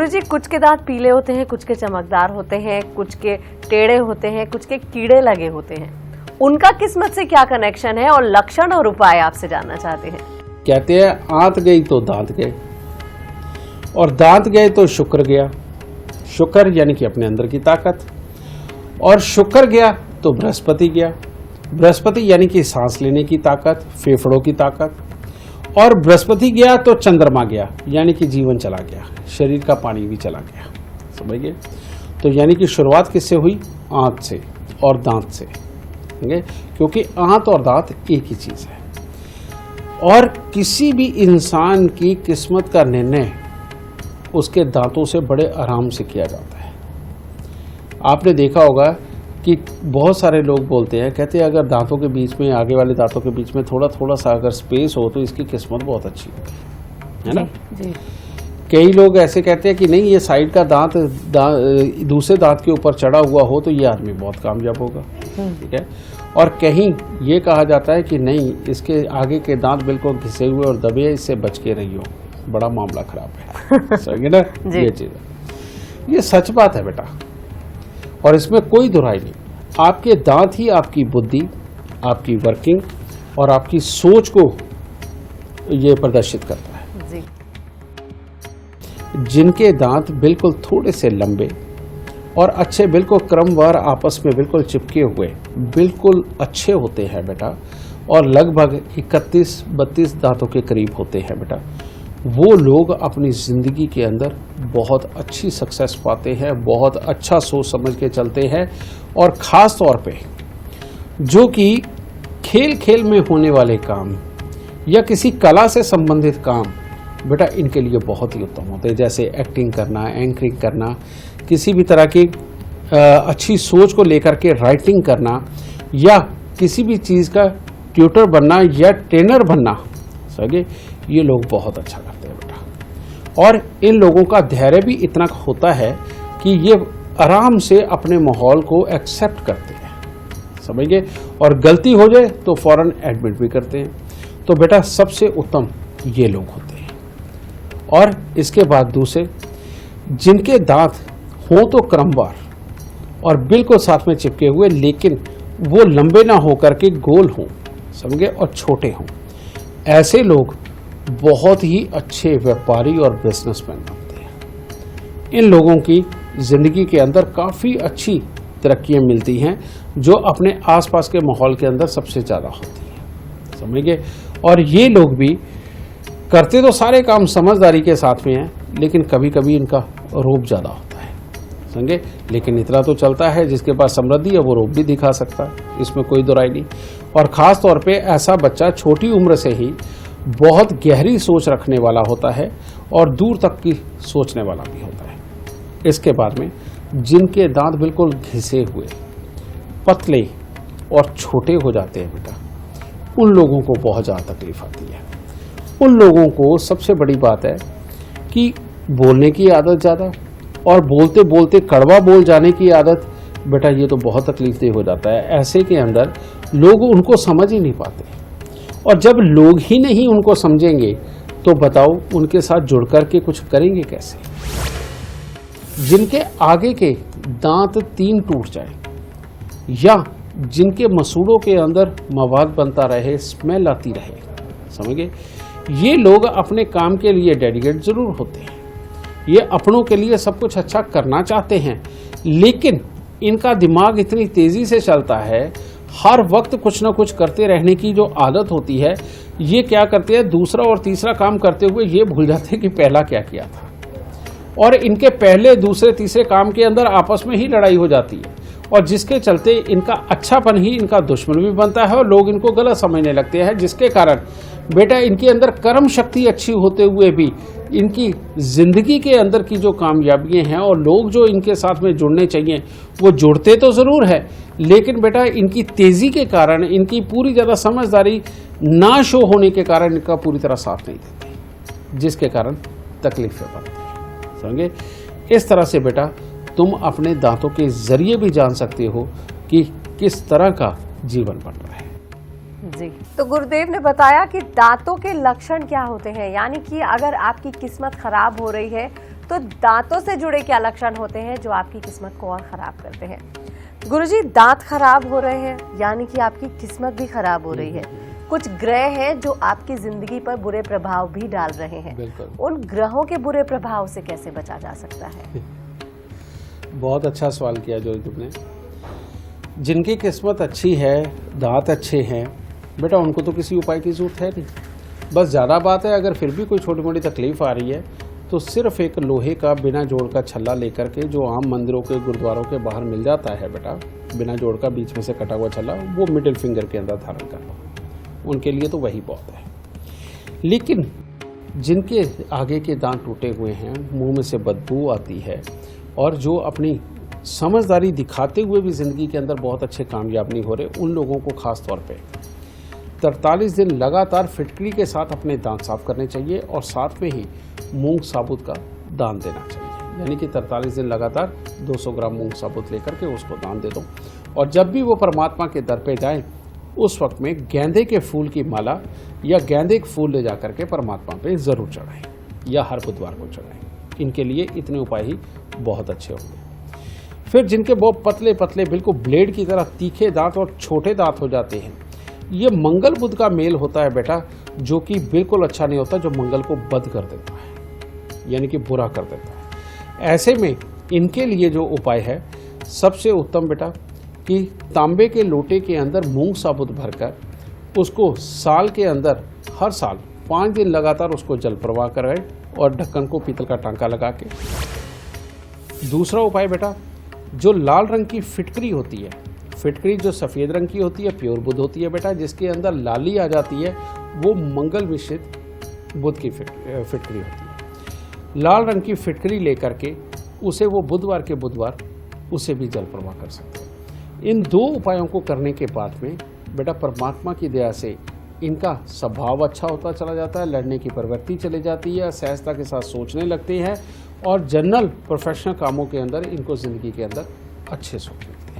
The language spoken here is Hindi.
गुरुजी, कुछ के दांत पीले होते हैं, कुछ के चमकदार होते हैं, कुछ के टेढ़े होते हैं, कुछ के कीड़े लगे होते हैं। उनका किस्मत से क्या कनेक्शन है और लक्षण और उपाय आपसे जानना चाहते हैं। कहते हैं आंत गई तो दांत गए, और दांत गए तो शुक्र गया। शुक्र यानी कि अपने अंदर की ताकत, और शुक्र गया तो बृहस्पति गया। बृहस्पति यानी कि सांस लेने की ताकत, फेफड़ों की ताकत, और बृहस्पति गया तो चंद्रमा गया, यानी कि जीवन चला गया, शरीर का पानी भी चला गया। समझ गए? तो यानी कि शुरुआत किससे हुई? आंत से और दांत से, क्योंकि आंत और दांत एक ही चीज है। और किसी भी इंसान की किस्मत का निर्णय उसके दांतों से बड़े आराम से किया जाता है। आपने देखा होगा कि बहुत सारे लोग बोलते हैं, कहते हैं अगर दांतों के बीच में, आगे वाले दांतों के बीच में थोड़ा थोड़ा सा अगर स्पेस हो तो इसकी किस्मत बहुत अच्छी है ना? जी। कई लोग ऐसे कहते हैं कि नहीं, ये साइड का दांत दूसरे दांत के ऊपर चढ़ा हुआ हो तो ये आदमी बहुत कामयाब होगा। ठीक है। और कहीं ये कहा जाता है कि नहीं, इसके आगे के दांत बिल्कुल घिसे हुए और दबे, इससे बच के रहियो, बड़ा मामला खराब है। समझे ना? ये चीज है, ये सच बात है बेटा, और इसमें कोई दुराई नहीं। आपके दांत ही आपकी बुद्धि, आपकी वर्किंग और आपकी सोच को ये प्रदर्शित करता है। जी। जिनके दांत बिल्कुल थोड़े से लंबे और अच्छे, बिल्कुल क्रमवार आपस में बिल्कुल चिपके हुए, बिल्कुल अच्छे होते हैं बेटा, और लगभग 31-32 दांतों के करीब होते हैं बेटा, वो लोग अपनी ज़िंदगी के अंदर बहुत अच्छी सक्सेस पाते हैं, बहुत अच्छा सोच समझ के चलते हैं। और ख़ास तौर पे जो कि खेल खेल में होने वाले काम या किसी कला से संबंधित काम बेटा, इनके लिए बहुत ही उत्तम होते हैं। जैसे एक्टिंग करना, एंकरिंग करना, किसी भी तरह की अच्छी सोच को लेकर के राइटिंग करना, या किसी भी चीज़ का ट्यूटर बनना या ट्रेनर बनना, सगे ये लोग बहुत अच्छा करते हैं बेटा। और इन लोगों का धैर्य भी इतना होता है कि ये आराम से अपने माहौल को एक्सेप्ट करते हैं, समझ गए? और गलती हो जाए तो फौरन एडमिट भी करते हैं। तो बेटा सबसे उत्तम ये लोग होते हैं। और इसके बाद दूसरे, जिनके दांत हों तो क्रमवार और बिल्कुल साथ में चिपके हुए, लेकिन वो लंबे ना हो करके गोल हों, समझे, और छोटे हों, ऐसे लोग बहुत ही अच्छे व्यापारी और बिजनेसमैन बनते हैं। इन लोगों की जिंदगी के अंदर काफ़ी अच्छी तरक्कियां मिलती हैं, जो अपने आसपास के माहौल के अंदर सबसे ज़्यादा होती हैं, समझ गए? और ये लोग भी करते तो सारे काम समझदारी के साथ में हैं, लेकिन कभी कभी इनका रूप ज़्यादा होता है, समझे? लेकिन इतना तो चलता है, जिसके पास समृद्धि है वो रूप भी दिखा सकता है, इसमें कोई दुराई नहीं। और ख़ास तौर पे ऐसा बच्चा छोटी उम्र से ही बहुत गहरी सोच रखने वाला होता है और दूर तक की सोचने वाला भी होता है। इसके बाद में जिनके दांत बिल्कुल घिसे हुए, पतले और छोटे हो जाते हैं बेटा, उन लोगों को बहुत ज़्यादा तकलीफ आती है। उन लोगों को सबसे बड़ी बात है कि बोलने की आदत ज़्यादा, और बोलते बोलते कड़वा बोल जाने की आदत बेटा, ये तो बहुत तकलीफदेह हो जाता है। ऐसे के अंदर लोग उनको समझ ही नहीं पाते, और जब लोग ही नहीं उनको समझेंगे तो बताओ उनके साथ जुड़ कर के कुछ करेंगे कैसे? जिनके आगे के दांत 3 टूट जाए, या जिनके मसूड़ों के अंदर मवाद बनता रहे, स्मेल आती रहे, समझ गए? ये लोग अपने काम के लिए डेडिकेट जरूर होते हैं, ये अपनों के लिए सब कुछ अच्छा करना चाहते हैं, लेकिन इनका दिमाग इतनी तेजी से चलता है, हर वक्त कुछ ना कुछ करते रहने की जो आदत होती है, ये क्या करते हैं, दूसरा और तीसरा काम करते हुए ये भूल जाते हैं कि पहला क्या किया था। और इनके पहले, दूसरे, तीसरे काम के अंदर आपस में ही लड़ाई हो जाती है, और जिसके चलते इनका अच्छापन ही इनका दुश्मन भी बनता है, और लोग इनको गलत समझने लगते हैं, जिसके कारण बेटा इनके अंदर कर्म शक्ति अच्छी होते हुए भी इनकी जिंदगी के अंदर की जो कामयाबियां हैं, और लोग जो इनके साथ में जुड़ने चाहिए वो जुड़ते तो ज़रूर है, लेकिन बेटा इनकी तेज़ी के कारण, इनकी पूरी ज़्यादा समझदारी ना शो होने के कारण इनका पूरी तरह साथ नहीं देते, जिसके कारण तकलीफें बनती हैं, समझे? इस तरह से बेटा तुम अपने दांतों के जरिए भी जान सकते हो कि किस तरह का जीवन बन रहा है। जी, तो गुरुदेव ने बताया कि दांतों के लक्षण क्या होते हैं, यानी कि अगर आपकी किस्मत खराब हो रही है तो दांतों से जुड़े क्या लक्षण होते हैं जो आपकी किस्मत को और खराब करते हैं? गुरुजी, दांत खराब हो रहे हैं यानी कि आपकी किस्मत भी खराब हो रही है। कुछ ग्रह हैं जो आपकी जिंदगी पर बुरे प्रभाव भी डाल रहे हैं। बिल्कुल। उन ग्रहों के बुरे प्रभाव से कैसे बचा जा सकता है? बहुत अच्छा सवाल किया जो तुमने। जिनकी किस्मत अच्छी है, दांत अच्छे हैं, बेटा उनको तो किसी उपाय की जरूरत है नहीं। बस ज़्यादा बात है, अगर फिर भी कोई छोटी मोटी तकलीफ आ रही है तो सिर्फ एक लोहे का बिना जोड़ का छल्ला लेकर के, जो आम मंदिरों के गुरुद्वारों के बाहर मिल जाता है बेटा, बिना जोड़ का बीच में से कटा हुआ छल्ला, वो मिडिल फिंगर के अंदर धारण करना, उनके लिए तो वही बहुत है। लेकिन जिनके आगे के दांत टूटे हुए हैं, मुंह में से बदबू आती है, और जो अपनी समझदारी दिखाते हुए भी ज़िंदगी के अंदर बहुत अच्छे कामयाब नहीं हो रहे, उन लोगों को ख़ास तौर पे 43 दिन लगातार फिटकरी के साथ अपने दांत साफ करने चाहिए और साथ में ही मूंग साबुत का दान देना चाहिए। यानी कि 43 दिन लगातार 200 ग्राम मूंग साबुत लेकर के उसको दान दे दो। और जब भी वो परमात्मा के दर पे जाएं, उस वक्त में गेंदे के फूल की माला या गेंदे के फूल ले जा करके परमात्मा पे ज़रूर चढ़ाएं, या हर बुधवार को चढ़ाएं। इनके लिए इतने उपाय ही बहुत अच्छे होंगे। फिर जिनके बहुत पतले पतले बिल्कुल ब्लेड की तरह तीखे दांत और छोटे दांत हो जाते हैं, ये मंगल बुध का मेल होता है बेटा, जो कि बिल्कुल अच्छा नहीं होता, जो मंगल को बद कर देता है, यानी कि बुरा कर देता है। ऐसे में इनके लिए जो उपाय है सबसे उत्तम बेटा, कि तांबे के लोटे के अंदर मूंग साबुत भरकर उसको साल के अंदर हर साल 5 दिन लगातार उसको जल प्रवाह कराएं और ढक्कन को पीतल का टांका लगा के। दूसरा उपाय बेटा, जो लाल रंग की फिटकरी होती है, फिटकरी जो सफ़ेद रंग की होती है प्योर बुध होती है बेटा, जिसके अंदर लाली आ जाती है, वो मंगल मिश्रित बुध की फिटकरी होती है। लाल रंग की फिटकरी लेकर के उसे वो बुधवार के बुधवार उसे भी जल प्रवाह कर सकते हैं। इन 2 उपायों को करने के बाद में बेटा परमात्मा की दया से इनका स्वभाव अच्छा होता चला जाता है, लड़ने की प्रवृत्ति चली जाती है, सहजता के साथ सोचने लगते हैं और जनरल प्रोफेशनल कामों के अंदर इनको ज़िंदगी के अंदर अच्छे से होते हैं।